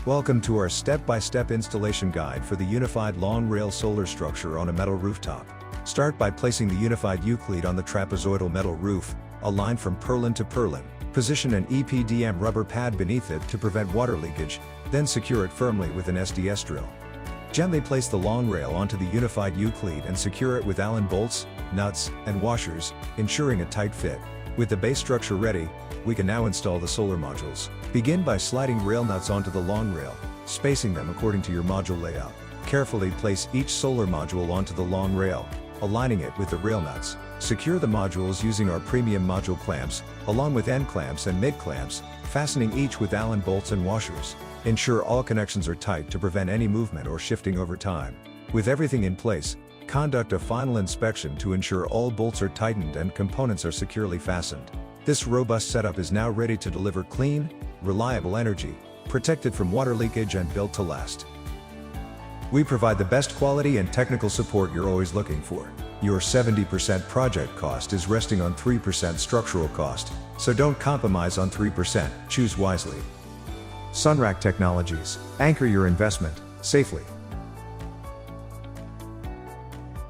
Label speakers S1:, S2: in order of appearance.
S1: Welcome to our step-by-step installation guide for the unified long rail solar structure on a metal rooftop. Start by placing the unified U-Cleat on the trapezoidal metal roof, aligned from purlin to purlin. Position an EPDM rubber pad beneath it to prevent water leakage, then secure it firmly with an SDS drill. Gently place the long rail onto the unified U-Cleat and secure it with Allen bolts, nuts, and washers, ensuring a tight fit. With the base structure ready, we can now install the solar modules. Begin by sliding rail nuts onto the long rail, spacing them according to your module layout. Carefully place each solar module onto the long rail, aligning it with the rail nuts. Secure the modules using our premium module clamps, along with end clamps and mid clamps, fastening each with Allen bolts and washers. Ensure all connections are tight to prevent any movement or shifting over time. With everything in place, conduct a final inspection to ensure all bolts are tightened and components are securely fastened. This robust setup is now ready to deliver clean, reliable energy, protected from water leakage and built to last. We provide the best quality and technical support you're always looking for. Your 70% project cost is resting on 3% structural cost, so don't compromise on 3%, choose wisely. Sunrack Technologies, anchor your investment, safely.